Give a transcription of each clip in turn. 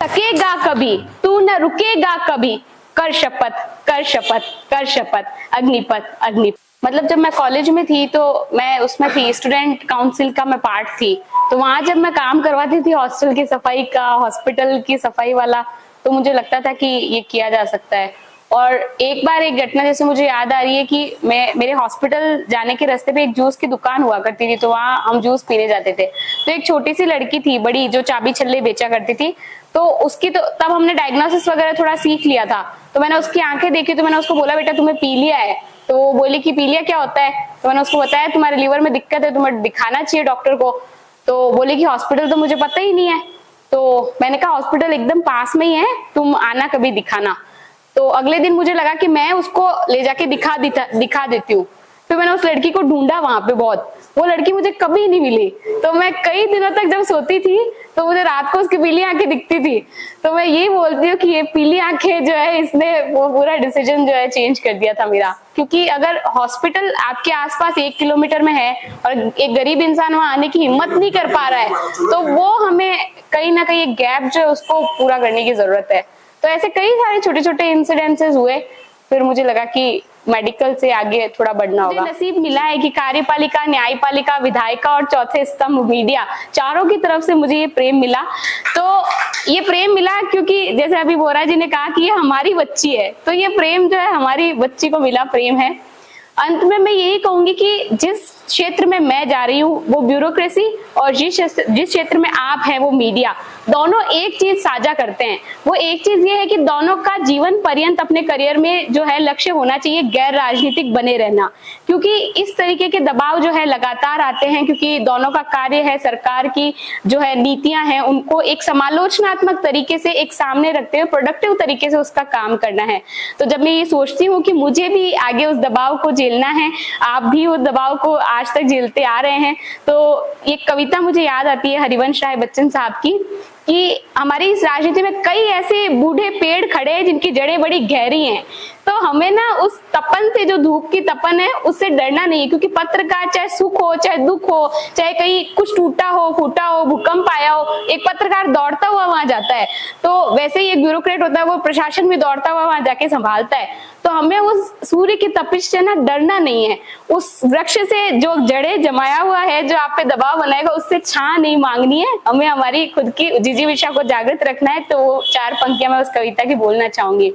थकेगा कभी, तू न रुकेगा कभी, कर शपथ कर शपथ कर शपथ, अग्निपथ अग्निपथ। मतलब जब मैं कॉलेज में थी तो मैं उसमें थी, स्टूडेंट काउंसिल का मैं पार्ट थी। तो वहां जब मैं काम करवाती थी हॉस्टल की सफाई का, हॉस्पिटल की सफाई वाला, तो मुझे लगता था कि ये किया जा सकता है। और एक बार एक घटना जैसे मुझे याद आ रही है कि मैं मेरे हॉस्पिटल जाने के रास्ते पे एक जूस की दुकान हुआ करती थी, तो वहां हम जूस पीने जाते थे। तो एक छोटी सी लड़की थी बड़ी, जो चाबी छल्ले बेचा करती थी। तो उसकी तो तब हमने डायग्नोसिस वगैरह थोड़ा सीख लिया था। तो मैंने उसकी आंखें देखी, तो मैंने उसको बोला बेटा तुम्हें पीलिया है। तो वो बोली कि पीलिया क्या होता है। तो मैंने उसको बताया तुम्हारे लीवर में दिक्कत है, तुम्हें दिखाना चाहिए डॉक्टर को। तो बोली कि हॉस्पिटल तो मुझे पता ही नहीं है। तो मैंने कहा हॉस्पिटल एकदम पास में ही है, तुम आना कभी दिखाना। तो अगले दिन मुझे लगा कि मैं उसको ले जाके दिखा देती हूँ। फिर मैंने उस लड़की को ढूंढा वहां पे बहुत, वो लड़की मुझे कभी नहीं मिली। तो मैं कई दिनों तक जब सोती थी तो मुझे रात को उसकी पीली आंखें दिखती थी। तो मैं यही बोलती हूँ कि ये पीली आंखें जो है, इसने वो पूरा डिसीजन जो है चेंज कर दिया था मेरा। क्योंकि अगर हॉस्पिटल आपके आसपास 1 किलोमीटर में है और एक गरीब इंसान वहां आने की हिम्मत नहीं कर पा रहा है, तो वो हमें कहीं ना कहीं एक गैप जो है उसको पूरा करने की जरूरत है। तो ऐसे कई सारे छोटे छोटे इंसिडेंसेस हुए। फिर मुझे लगा कि मेडिकल से आगे थोड़ा बढ़ना होगा। नसीब मिला है कि कार्यपालिका, न्यायपालिका, विधायिका और चौथे स्तंभ मीडिया, चारों की तरफ से मुझे ये प्रेम मिला। तो ये प्रेम मिला क्योंकि जैसे अभी बोरा जी ने कहा कि ये हमारी बच्ची है, तो ये प्रेम जो है हमारी बच्ची को मिला प्रेम है। अंत में मैं यही कहूंगी कि जिस क्षेत्र में मैं जा रही हूँ वो ब्यूरोक्रेसी, और जिस क्षेत्र में आप हैं वो मीडिया, दोनों एक चीज साझा करते हैं। वो एक चीज ये है कि दोनों का जीवन पर्यंत अपने करियर में जो है लक्ष्य होना चाहिए गैर राजनीतिक बने रहना। क्योंकि इस तरीके के दबाव जो है लगातार आते हैं, क्योंकि दोनों का कार्य है सरकार की जो है नीतियां हैं उनको एक समालोचनात्मक तरीके से एक सामने रखते हुए प्रोडक्टिव तरीके से उसका काम करना है। तो जब मैं ये सोचती हूँ कि मुझे भी आगे उस दबाव को झेलना है, आप भी उस दबाव को आज तक झेलते आ रहे हैं, तो ये कविता मुझे याद आती है हरिवंश राय बच्चन साहब की, कि हमारी इस राजनीति में कई ऐसे बूढ़े पेड़ खड़े हैं जिनकी जड़ें बड़ी गहरी हैं। तो हमें ना उस तपन से, जो धूप की तपन है, उससे डरना नहीं है। क्योंकि पत्रकार चाहे सुख हो चाहे दुख हो, चाहे कहीं कुछ टूटा हो, फूटा हो, भूकंप आया हो, एक पत्रकार दौड़ता हुआ वहां जाता है। तो वैसे ही एक ब्यूरोक्रेट होता है, वो प्रशासन में दौड़ता हुआ वहां जाके संभालता है। तो हमें उस सूर्य की तपिश से ना डरना नहीं है। उस वृक्ष से जो जड़ें जमाया हुआ है, जो आप पे दबाव बनाएगा, उससे छां नहीं मांगनी है। हमें हमारी खुद की जिजीविषा को जागृत रखना है। तो वो 4 पंक्तियां मैं उस कविता की बोलना चाहूंगी।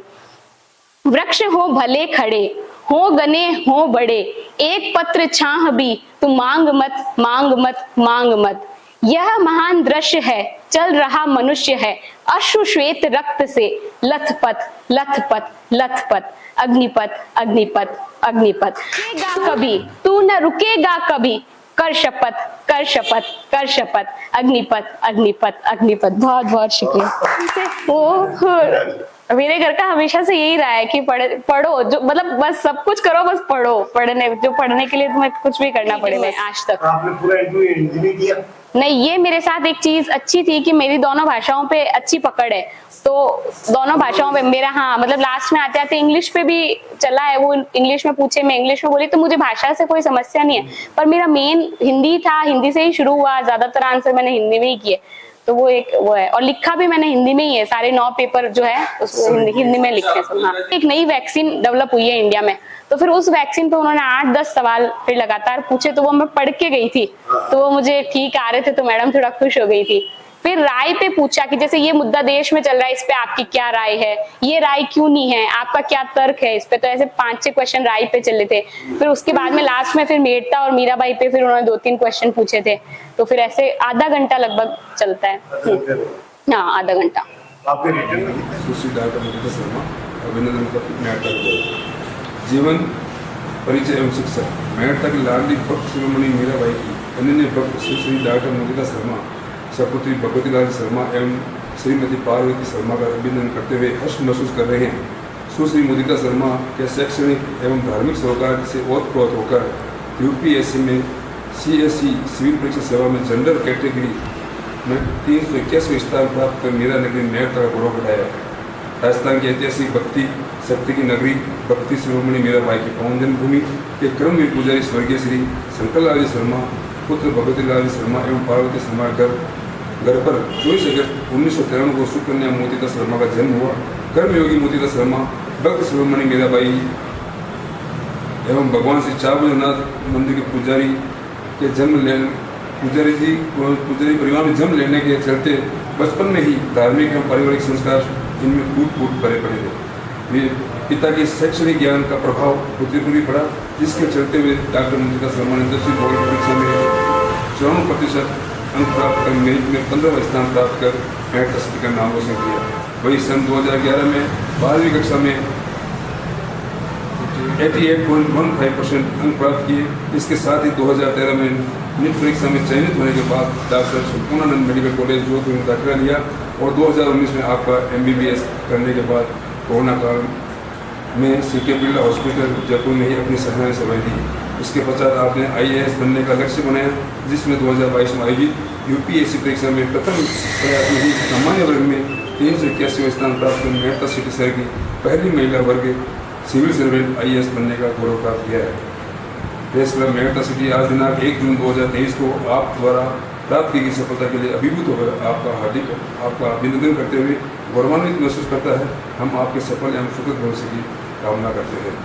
वृक्ष हो भले खड़े, हो घने हो बड़े, एक पत्र छाह भी तू मांग मत मांग मत मांग मत। यह महान दृश्य है, चल रहा मनुष्य है, अश्रु श्वेत रक्त से लथपथ लथपथ लथपथ, अग्निपथ अग्निपथ अग्निपथ। रुकेगा कभी, तू न रुकेगा कभी, कर शपथ कर शपथ कर शपथ, अग्निपथ अग्निपथ अग्निपथ। बहुत बहुत शुक्रिया। मेरे घर का हमेशा से यही रहा है कि पढ़ो, जो मतलब बस सब कुछ करो, बस पढ़ो। पढ़ने के लिए तुम्हें कुछ भी करना पड़े। मैं आज तक आपने पूरा इंटरव्यू हिंदी में किया? नहीं, ये मेरे साथ एक चीज अच्छी थी कि मेरी दोनों भाषाओं पे अच्छी पकड़ है। तो दोनों भाषाओं पे मेरा, हाँ मतलब लास्ट में आते आते इंग्लिश पे भी चला है। वो इंग्लिश में पूछे, मैं इंग्लिश में बोली, तो मुझे भाषा से कोई समस्या नहीं है। पर मेरा मेन हिंदी था, हिंदी से ही शुरू हुआ, ज्यादातर आंसर मैंने हिंदी में ही किए। तो वो एक वो है, और लिखा भी मैंने हिंदी में ही है। सारे 9 पेपर जो है उसको हिंदी में लिखे। हाँ, एक नई वैक्सीन डेवलप हुई है इंडिया में, तो फिर उस वैक्सीन पे उन्होंने 8-10 सवाल फिर लगातार पूछे। तो वो मैं पढ़ के गई थी, तो वो मुझे ठीक आ रहे थे, तो मैडम थोड़ा खुश हो गई थी। फिर राय पे पूछा कि जैसे ये मुद्दा देश में चल रहा है, इस पे आपकी क्या राय है, ये राय क्यों नहीं है, आपका क्या तर्क है इस पे। तो ऐसे 5-6 क्वेश्चन राय पे चले थे। फिर उसके बाद में लास्ट में फिर मेड़ता और मीराबाई पे फिर उन्होंने 2-3 क्वेश्चन पूछे थे। तो फिर ऐसे आधा घंटा लगभग चलता है। हाँ, आधा घंटा। आपके रिटर्न में जीवन परिचय एवं शिक्षा, मेड़ता की लाडली भक्त शिरोमणि मीराबाई की अनन्य भक्त सुश्री डॉक्टर मुदिता शर्मा, सपुत्री भगवती लाल शर्मा एवं श्रीमती पार्वती शर्मा का अभिनंदन करते हुए हर्ष महसूस कर रहे हैं। सुश्री मुदिता शर्मा के शैक्षणिक एवं धार्मिक सरोकार से ओतप्रोत होकर यूपीएससी में सीएससी सिविल परीक्षा सेवा में जनरल कैटेगरी में 381वें स्थान प्राप्त कर मीरा नगरी मेड़ता का गौरव बढ़ाया है। राजस्थान की ऐतिहासिक भक्ति शक्ति की नगरी भक्ति शिरोमणि मीराबाई की पावन जन्मभूमि के क्रमवीर पुजारी स्वर्गीय श्री शंकर लाल शर्मा, पुत्र भगवती लाल शर्मा एवं पार्वती शर्मा घर घर पर 24 अगस्त 1993 को सुकन्या मोतीदास शर्मा का जन्म हुआ। कर्मयोगी मोतीदास शर्मा भक्त शिरोमणि मीराबाई एवं भगवान श्री चावलनाथ मंदिर के पुजारी परिवार में जन्म लेने के चलते बचपन में ही धार्मिक एवं पारिवारिक संस्कार इनमें कूट कूट भरे पड़े थे। वे पिता के शैक्षणिक ज्ञान का प्रभाव पुत्री पर भी पड़ा, जिसके चलते हुए डॉक्टर मोतीदास शर्मा ने 10वीं बोर्ड परीक्षा में 94% अंक प्राप्त कर मेरिट में 15वां स्थान प्राप्त कर मेरिट सर्टिफिकेट का नाम रोशन किया। वही सन 2011 में 12वीं कक्षा में 88.15% अंक प्राप्त किए। इसके साथ ही 2013 में नीट परीक्षा में चयनित होने के बाद doctor Sampurnanand medical college Jodhpur में दाखिला लिया और 2019 में आपका MBBS करने के बाद कोरोना काल में CK बिरला हॉस्पिटल जयपुर में ही अपनी सेवाएं सेवाएं दी। इसके पश्चात आपने IAS बनने का लक्ष्य बनाया, जिसमें 2022 में आयोजित UPSC परीक्षा में प्रथम प्रयास में ही सामान्य वर्ग में 381वां स्थान प्राप्त कर मेहता सिटी शहर की पहली महिला वर्ग सिविल सर्वेंट IAS बनने का गौरव प्राप्त किया है। प्रेस क्लब मेहता सिटी आज दिनांक 1 जून 2023 को आप द्वारा प्राप्त की गई सफलता के लिए अभिभूत होकर आपका अभिनंदन करते हुए गौरवान्वित महसूस करता है। हम आपके सफल एवं सुखद भविष्य की कामना करते हैं।